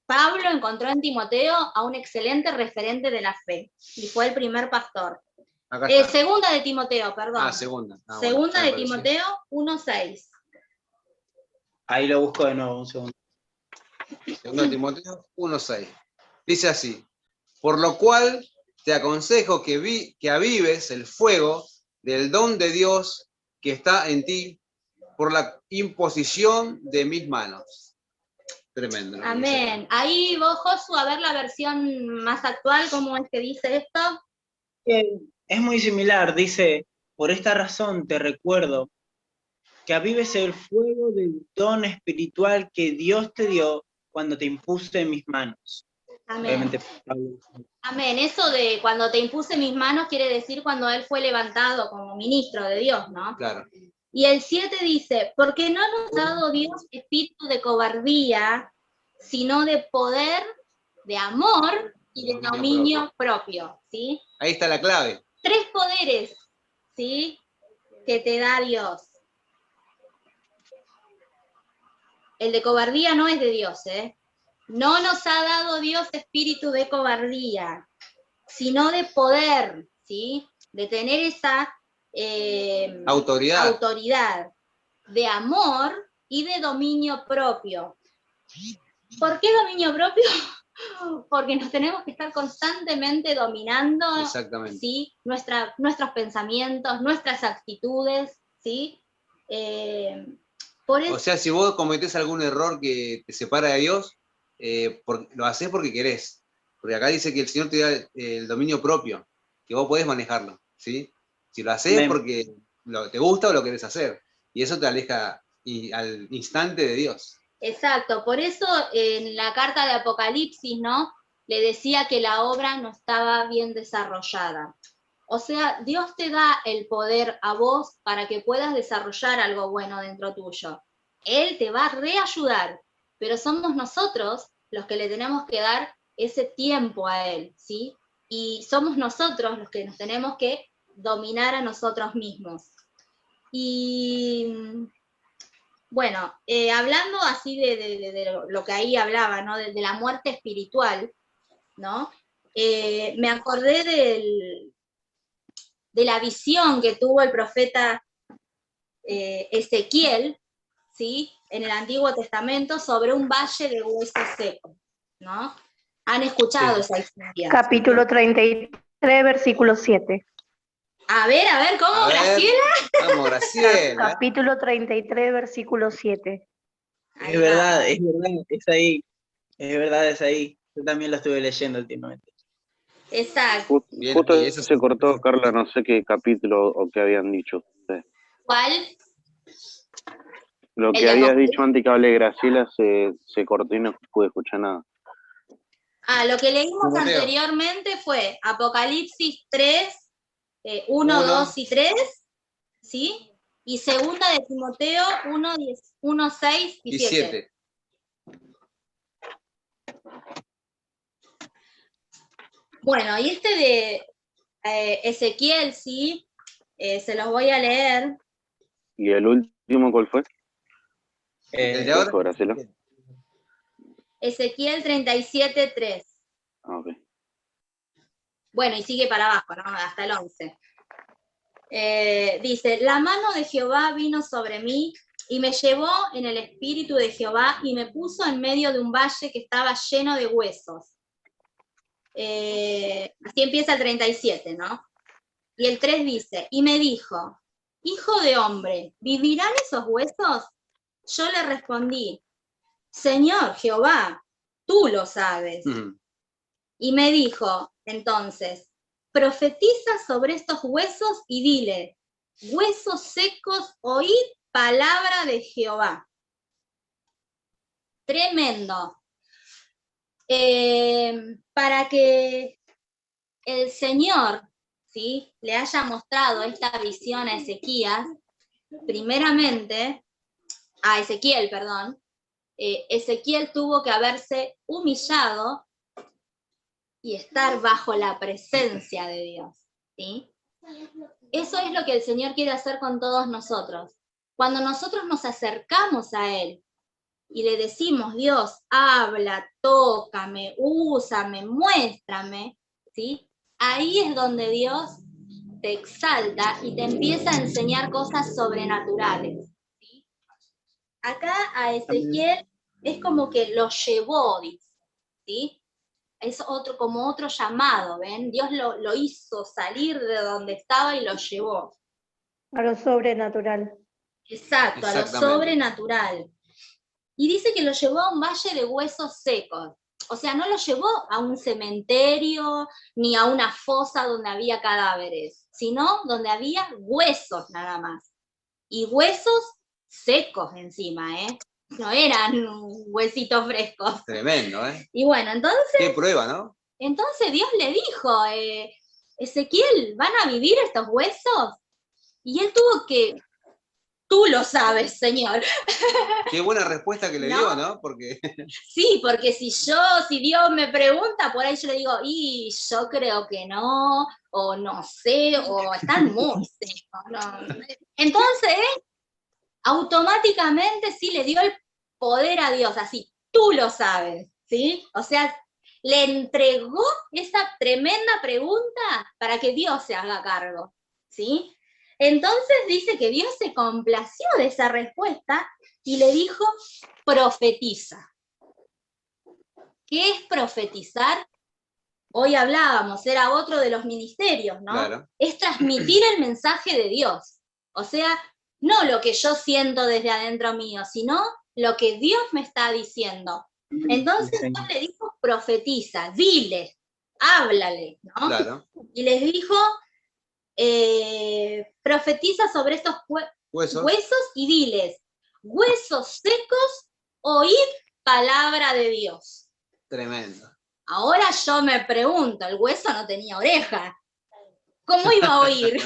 Pablo encontró en Timoteo a un excelente referente de la fe y fue el primer pastor. Acá está. Segunda de Timoteo, perdón. Ah, segunda. Ah, Segunda bueno, de Timoteo 1:6. Ahí lo busco de nuevo, un segundo. Segunda de Timoteo 1:6. Dice así: por lo cual te aconsejo que avives el fuego del don de Dios que está en ti por la imposición de mis manos. Tremendo, ¿no? Amén. Ahí vos, Josu, a ver la versión más actual, ¿cómo es que dice esto? Es muy similar, dice, por esta razón te recuerdo que avives el fuego del don espiritual que Dios te dio cuando te impuse en mis manos. Amén. Obviamente, Pablo. Amén. Eso de cuando te impuse mis manos quiere decir cuando él fue levantado como ministro de Dios, ¿no? Claro. Y el 7 dice, porque no nos ha dado Dios espíritu de cobardía, sino de poder, de amor y de dominio propio, ¿sí? Ahí está la clave. 3 poderes, ¿sí? Que te da Dios. El de cobardía no es de Dios, ¿eh? No nos ha dado Dios espíritu de cobardía, sino de poder, ¿sí? De tener esa autoridad, de amor y de dominio propio. ¿Por qué dominio propio? Porque nos tenemos que estar constantemente dominando, ¿sí? Nuestros pensamientos, nuestras actitudes, ¿sí? Por eso, o sea, si vos cometés algún error que te separa de Dios, lo haces porque querés. Porque acá dice que el Señor te da el dominio propio, que vos podés manejarlo, ¿sí? Si lo haces porque te gusta o lo querés hacer. Y eso te aleja al instante de Dios. Exacto, por eso en la carta de Apocalipsis, ¿no? Le decía que la obra no estaba bien desarrollada. O sea, Dios te da el poder a vos para que puedas desarrollar algo bueno dentro tuyo. Él te va a reayudar, pero somos nosotros los que le tenemos que dar ese tiempo a Él, ¿sí? Y somos nosotros los que nos tenemos que dominar a nosotros mismos. Y bueno, hablando así de lo que ahí hablaba, ¿no? De la muerte espiritual, ¿no? Me acordé de la visión que tuvo el profeta Ezequiel, ¿sí? En el Antiguo Testamento sobre un valle de huesos secos, ¿no? ¿Han escuchado esa historia? Capítulo 33, versículo 7. A ver, ¿cómo, Graciela? Vamos, Graciela. Capítulo 33, versículo 7. Es verdad, es ahí. Es verdad, es ahí. Yo también lo estuve leyendo últimamente. Exacto. Justo eso se cortó, Carla, no sé qué capítulo o qué habían dicho ustedes. ¿Cuál? Lo que habías dicho antes que hablé Graciela se cortó y no pude escuchar nada. Lo que leímos anteriormente fue Apocalipsis 3, 1, 2 y 3, ¿sí? Y segunda de Timoteo 1, 6 y 7. Bueno, y este de Ezequiel, ¿sí? Se los voy a leer. ¿Y el último cuál fue? ¿El de ahora? Graciela. Ezequiel 37, 3. Ok. Bueno, y sigue para abajo, ¿no? Hasta el 11. Dice, la mano de Jehová vino sobre mí y me llevó en el espíritu de Jehová y me puso en medio de un valle que estaba lleno de huesos. Así empieza el 37, ¿no? Y el 3 dice, y me dijo, hijo de hombre, ¿vivirán esos huesos? Yo le respondí, Señor Jehová, tú lo sabes. Y me dijo, entonces, profetiza sobre estos huesos y dile, huesos secos, oíd palabra de Jehová. Tremendo. Para que el Señor, ¿sí?, le haya mostrado esta visión a Ezequiel, Ezequiel tuvo que haberse humillado y estar bajo la presencia de Dios, ¿sí? Eso es lo que el Señor quiere hacer con todos nosotros. Cuando nosotros nos acercamos a Él y le decimos, Dios, habla, tócame, úsame, muéstrame, ¿sí? Ahí es donde Dios te exalta y te empieza a enseñar cosas sobrenaturales, ¿sí? Acá a Ezequiel es como que lo llevó, ¿sí? Es como otro llamado, ¿ven? Dios lo hizo salir de donde estaba y lo llevó. A lo sobrenatural. Exacto, a lo Exactamente. sobrenatural. Y dice que lo llevó a un valle de huesos secos. O sea, no lo llevó a un cementerio ni a una fosa donde había cadáveres, sino donde había huesos nada más. Y huesos secos encima, ¿eh? No eran huesitos frescos. Tremendo, ¿eh? Y bueno, Qué prueba, ¿no? entonces Dios le dijo, Ezequiel, ¿van a vivir estos huesos? Y él tuvo que, tú lo sabes, Señor. Qué buena respuesta que le ¿No? dio, ¿no? Porque Sí, porque si Dios me pregunta, por ahí yo le digo, y yo creo que no, o no sé, o están muy secos, ¿no? Entonces, automáticamente sí le dio el poder a Dios, así, tú lo sabes, ¿sí? O sea, le entregó esa tremenda pregunta para que Dios se haga cargo, ¿sí? Entonces dice que Dios se complació de esa respuesta y le dijo, profetiza. ¿Qué es profetizar? Hoy hablábamos, era otro de los ministerios, ¿no? Claro. Es transmitir el mensaje de Dios. O sea, no lo que yo siento desde adentro mío, sino lo que Dios me está diciendo. Entonces Sí, Dios le dijo, profetiza, dile, háblale, ¿no? Claro. Y les dijo, profetiza sobre estos Huesos. huesos y diles, huesos secos, oíd palabra de Dios. Tremendo. Ahora yo me pregunto, el hueso no tenía oreja. ¿Cómo iba a oír?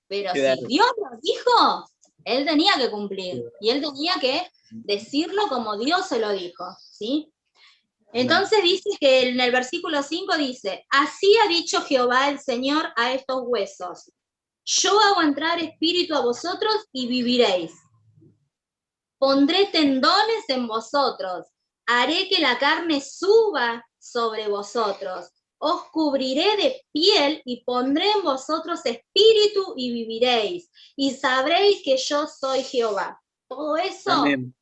Pero Claro. si Dios lo dijo, él tenía que cumplir. Y él tenía que decirlo como Dios se lo dijo, ¿sí? Entonces dice que en el versículo 5 dice, así ha dicho Jehová el Señor a estos huesos, yo hago entrar espíritu a vosotros y viviréis. Pondré tendones en vosotros, haré que la carne suba sobre vosotros, os cubriré de piel y pondré en vosotros espíritu y viviréis, y sabréis que yo soy Jehová. Todo eso Amén.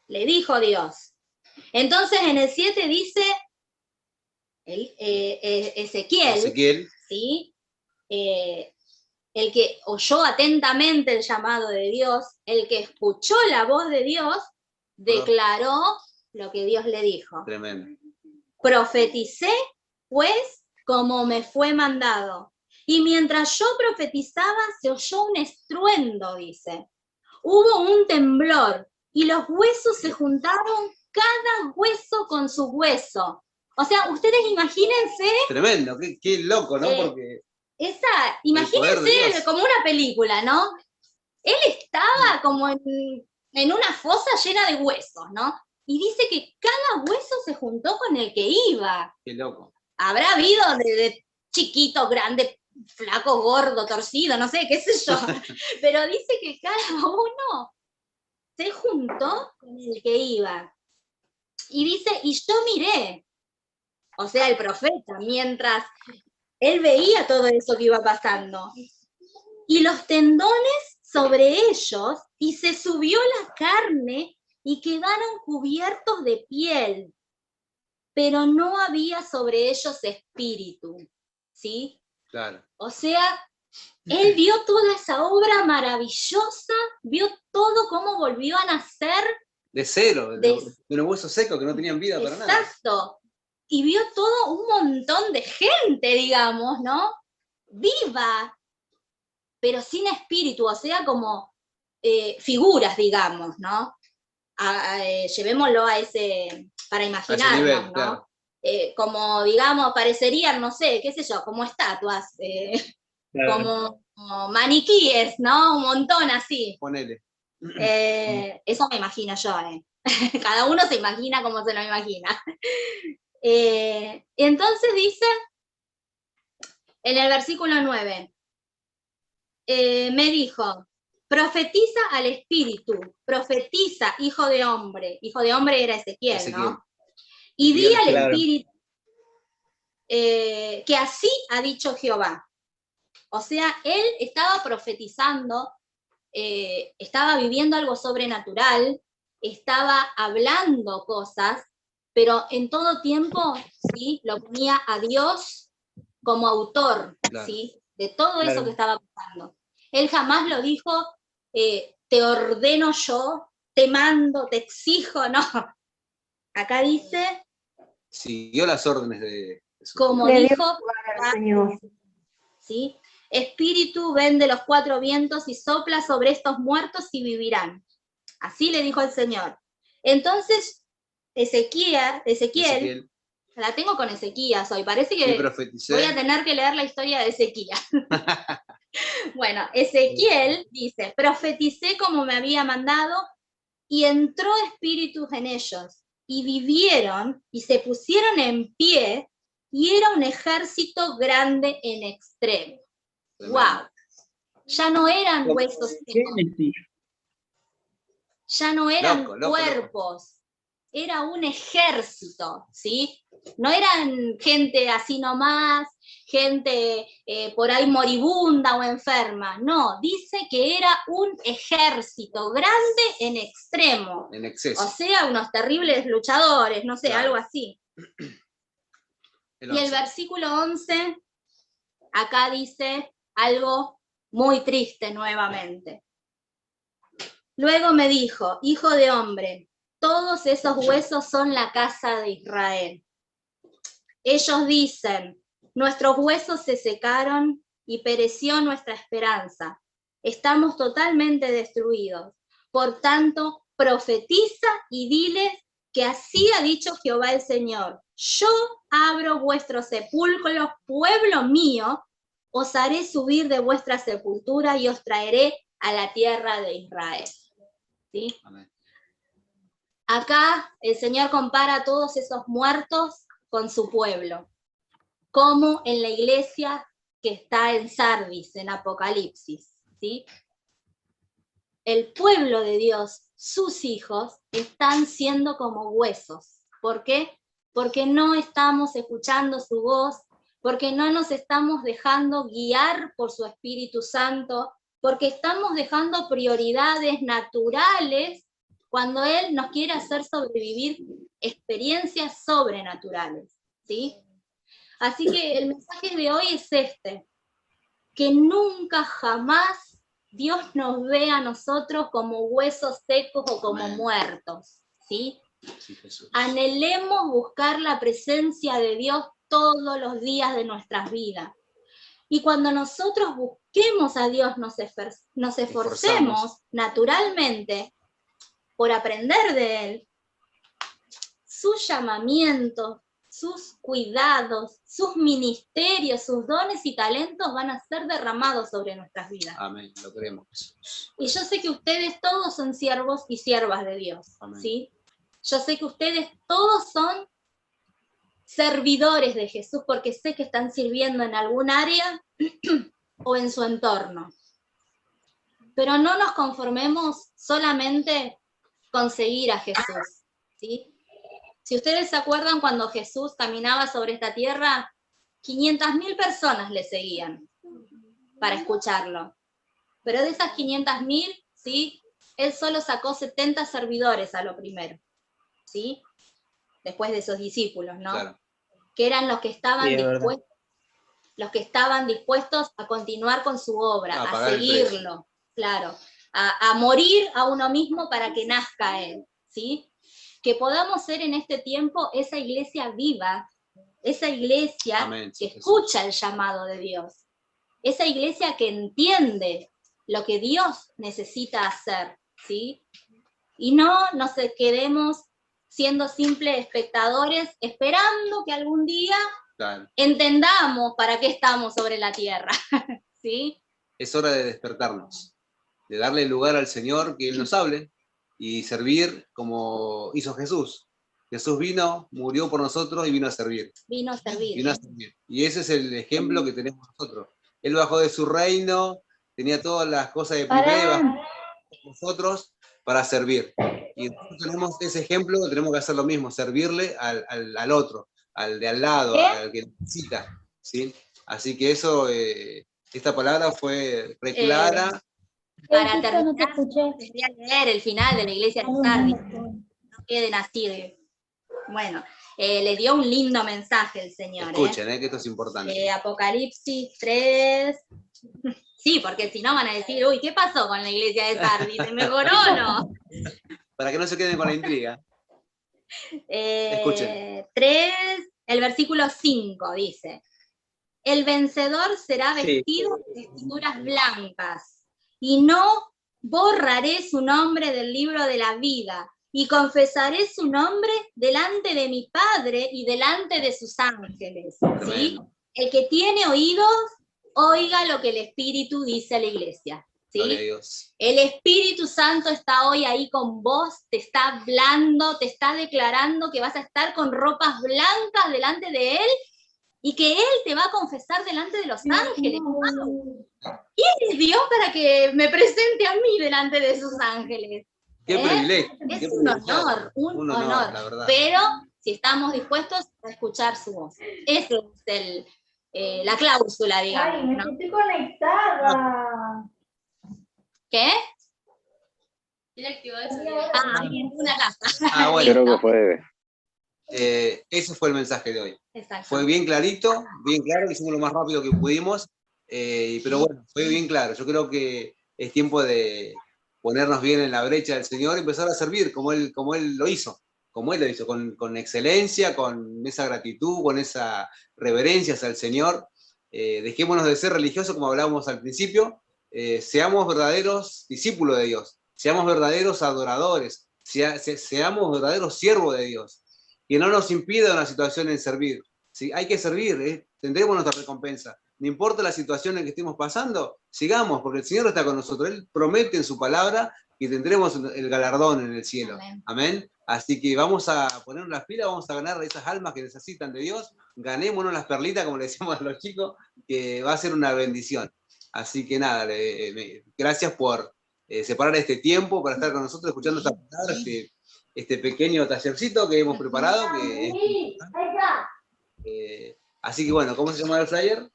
le dijo Dios. Entonces en el 7 dice Ezequiel, ¿sí? El que oyó atentamente el llamado de Dios, el que escuchó la voz de Dios, declaró lo que Dios le dijo. Tremendo. Profeticé, pues, como me fue mandado. Y mientras yo profetizaba, se oyó un estruendo, dice. Hubo un temblor, y los huesos se juntaron, cada hueso con su hueso. O sea, ustedes imagínense. Tremendo, qué loco, ¿no? Porque Imagínense como una película, ¿no? Él estaba como en una fosa llena de huesos, ¿no? Y dice que cada hueso se juntó con el que iba. Qué loco. Habrá habido de chiquito, grande, flaco, gordo, torcido, no sé, qué sé yo. Pero dice que cada uno se juntó con el que iba. Y dice, y yo miré, o sea, el profeta, mientras él veía todo eso que iba pasando. Y los tendones sobre ellos, y se subió la carne, y quedaron cubiertos de piel, pero no había sobre ellos espíritu, ¿sí? Claro. O sea, él vio toda esa obra maravillosa, vio todo cómo volvió a nacer. De cero, de unos huesos secos que no tenían vida para nada. Exacto. Y vio todo un montón de gente, digamos, ¿no? Viva, pero sin espíritu, o sea, como figuras, digamos, ¿no? Llevémoslo a ese, para imaginarnos, a ese nivel, ¿no? Claro. Como, digamos, parecerían, no sé, qué sé yo, como estatuas, Claro. como maniquíes, ¿no? Un montón así. Ponele. Eso me imagino yo, Cada uno se imagina como se lo imagina. Entonces dice, en el versículo 9, me dijo, profetiza al espíritu, profetiza, hijo de hombre era Ezequiel, ¿no? Y di al espíritu que así ha dicho Jehová. O sea, él estaba profetizando, estaba viviendo algo sobrenatural, estaba hablando cosas, pero en todo tiempo, ¿sí? Lo ponía a Dios como autor, Claro. ¿sí? De todo eso que estaba pasando. Él jamás lo dijo, te ordeno yo, te mando, te exijo, no. Acá dice, Siguió las órdenes de Jesús. como Le dio dijo, lugar al Señor. ¿sí? Espíritu, ven de los 4 vientos y sopla sobre estos muertos y vivirán. Así le dijo el Señor. Entonces, Ezequiel, la tengo con Ezequías hoy, parece que voy a tener que leer la historia de Ezequías. Bueno, Ezequiel dice, profeticé como me había mandado y entró espíritus en ellos y vivieron y se pusieron en pie y era un ejército grande en extremo. ¡Wow! Ya no eran huesos secos, ya no eran cuerpos, era un ejército, ¿sí? No eran gente así nomás, gente por ahí moribunda o enferma, no, dice que era un ejército grande en extremo, En exceso. o sea, unos terribles luchadores, no sé, Claro. algo así. Y el versículo 11, acá dice algo muy triste nuevamente. Luego me dijo, hijo de hombre, todos esos huesos son la casa de Israel. Ellos dicen, nuestros huesos se secaron y pereció nuestra esperanza. Estamos totalmente destruidos. Por tanto, profetiza y diles que así ha dicho Jehová el Señor. Yo abro vuestros sepulcros, pueblo mío, os haré subir de vuestra sepultura y os traeré a la tierra de Israel. ¿Sí? Amén. Acá el Señor compara a todos esos muertos con su pueblo, como en la iglesia que está en Sardis, en Apocalipsis, ¿sí? El pueblo de Dios, sus hijos, están siendo como huesos. ¿Por qué? Porque no estamos escuchando su voz, porque no nos estamos dejando guiar por su Espíritu Santo, porque estamos dejando prioridades naturales cuando Él nos quiere hacer sobrevivir experiencias sobrenaturales, ¿sí? Así que el mensaje de hoy es este, que nunca jamás Dios nos ve a nosotros como huesos secos o como muertos, ¿sí? Sí, Jesús. Anhelemos buscar la presencia de Dios todos los días de nuestras vidas. Y cuando nosotros busquemos a Dios, nos esforcemos naturalmente por aprender de Él, sus llamamientos, sus cuidados, sus ministerios, sus dones y talentos van a ser derramados sobre nuestras vidas. Amén, lo creemos, Jesús. Y yo sé que ustedes todos son siervos y siervas de Dios, ¿sí? Yo sé que ustedes todos son servidores de Jesús porque sé que están sirviendo en algún área o en su entorno. Pero no nos conformemos solamente con seguir a Jesús, ¿sí? Si ustedes se acuerdan, cuando Jesús caminaba sobre esta tierra, 500.000 personas le seguían para escucharlo. Pero de esas 500.000, ¿sí? Él solo sacó 70 servidores a lo primero, ¿sí? Después de esos discípulos, ¿no? Claro. Que eran los que estaban Sí, dispuestos a continuar con su obra, a pagar el seguirlo, claro, a morir a uno mismo para que nazca Él, ¿sí? Que podamos ser en este tiempo esa iglesia viva, esa iglesia Amén, que Jesús. escucha el llamado de Dios, esa iglesia que entiende lo que Dios necesita hacer, ¿sí? Y no nos quedemos siendo simples espectadores, esperando que algún día entendamos para qué estamos sobre la tierra, ¿sí? Es hora de despertarnos, de darle lugar al Señor, que Él nos hable, y servir como hizo Jesús. Jesús vino, murió por nosotros y vino a servir. Vino a servir. Vino a servir. Y ese es el ejemplo que tenemos nosotros. Él bajó de su reino, tenía todas las cosas de primera, nosotros para servir. Y nosotros tenemos ese ejemplo, tenemos que hacer lo mismo, servirle al otro, al de al lado, al que necesita, ¿sí? Así que eso, esta palabra fue re clara. Para terminar, quería leer el final de la iglesia de Sardis. No queden así. Bueno, le dio un lindo mensaje el Señor. Escuchen, que esto es importante. Apocalipsis 3, Sí, porque si no van a decir, uy, ¿qué pasó con la iglesia de Sardi? ¿Se mejoró o no? Para que no se queden con la intriga. Escuchen. 3, el versículo 5 dice, el vencedor será Sí. vestido de vestiduras blancas, y no borraré su nombre del libro de la vida, y confesaré su nombre delante de mi Padre y delante de sus ángeles. ¿Sí? El que tiene oídos, oiga lo que el Espíritu dice a la iglesia. Gloria a ¿Sí? Dios. El Espíritu Santo está hoy ahí con vos, te está hablando, te está declarando que vas a estar con ropas blancas delante de Él y que Él te va a confesar delante de los ángeles. ¡Wow! ¿Quién es Dios para que me presente a mí delante de sus ángeles? Qué privilegio. Es qué un privilegiado. honor, un honor, honor. la verdad. Pero si estamos dispuestos a escuchar su voz. Esa es la cláusula, digamos. Ay, me ¿no? estoy conectada. ¿Qué? Una casa. Bueno. Creo que fue Ese fue el mensaje de hoy. Exacto. Fue bien clarito, bien claro, hicimos lo más rápido que pudimos, pero bueno, fue bien claro. Yo creo que es tiempo de ponernos bien en la brecha del Señor y empezar a servir como Él lo hizo, con excelencia, con esa gratitud, con esa reverencia hacia el Señor. Dejémonos de ser religiosos, como hablábamos al principio, seamos verdaderos discípulos de Dios, seamos verdaderos adoradores, seamos verdaderos siervos de Dios. Que no nos impida una situación en servir. ¿Sí? Hay que servir, tendremos nuestra recompensa. No importa la situación en que estemos pasando, sigamos, porque el Señor está con nosotros. Él promete en su palabra que tendremos el galardón en el cielo. Amén. Amén. Así que vamos a ponernos las pilas, vamos a ganar esas almas que necesitan de Dios. Ganémonos las perlitas, como le decimos a los chicos, que va a ser una bendición. Así que nada, gracias por separar este tiempo para estar con nosotros escuchando esta palabra, este pequeño tallercito que hemos preparado. Así que bueno, ¿cómo se llama el flyer?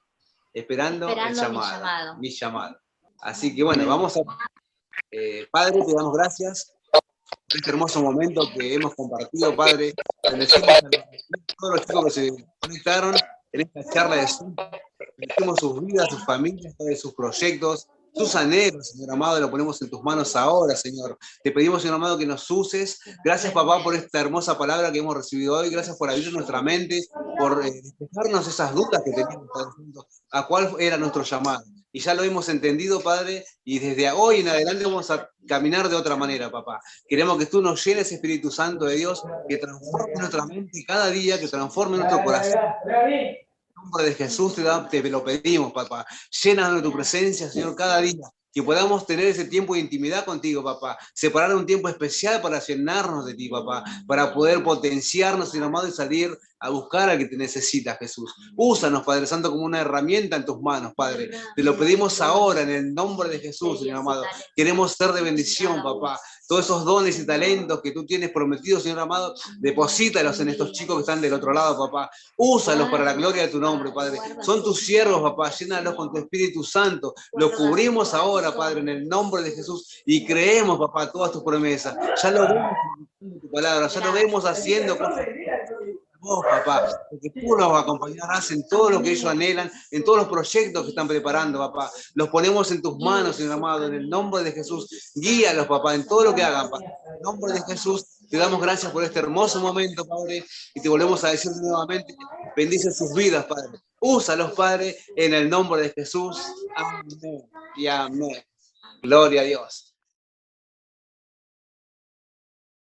Esperando el llamado. Mi llamado. Así que bueno, vamos a... Padre, te damos gracias por este hermoso momento que hemos compartido, Padre. Bendecimos a todos los chicos que se conectaron en esta charla de Zoom. Bendecimos sus vidas, sus familias, sus proyectos, sus anhelos, Señor amado, lo ponemos en tus manos ahora, Señor. Te pedimos, Señor amado, que nos uses. Gracias, papá, por esta hermosa palabra que hemos recibido hoy. Gracias por abrir nuestra mente, por despejarnos esas dudas que teníamos, Padre Santo, a cuál era nuestro llamado. Y ya lo hemos entendido, Padre, y desde hoy en adelante vamos a caminar de otra manera, papá. Queremos que tú nos llenes, Espíritu Santo de Dios, que transforme nuestra mente cada día, que transforme nuestro corazón. En nombre de Jesús te lo pedimos, papá. Llénanos de tu presencia, Señor, cada día. Que podamos tener ese tiempo de intimidad contigo, papá. Separar un tiempo especial para llenarnos de ti, papá. Para poder potenciarnos, Señor amado, y salir a buscar al que te necesita, Jesús. Úsanos, Padre Santo, como una herramienta en tus manos, Padre. Te lo pedimos ahora en el nombre de Jesús, Señor amado. Queremos ser de bendición, papá. Todos esos dones y talentos que tú tienes prometidos, Señor amado, deposítalos en estos chicos que están del otro lado, papá. Úsalos para la gloria de tu nombre, Padre. Son tus siervos, papá. Llénalos con tu Espíritu Santo. Los cubrimos ahora, Padre, en el nombre de Jesús. Y creemos, papá, todas tus promesas. Ya lo vemos en tu palabra. Ya lo vemos haciendo cosas. Vos, papá, porque tú nos acompañarás en todo lo que ellos anhelan, en todos los proyectos que están preparando, papá. Los ponemos en tus manos, Señor amado, en el nombre de Jesús. Guíalos, papá, en todo lo que hagan, papá. En el nombre de Jesús, te damos gracias por este hermoso momento, Padre, y te volvemos a decir nuevamente, bendice sus vidas, Padre. Úsalos, Padre, en el nombre de Jesús. Amén y amén. Gloria a Dios.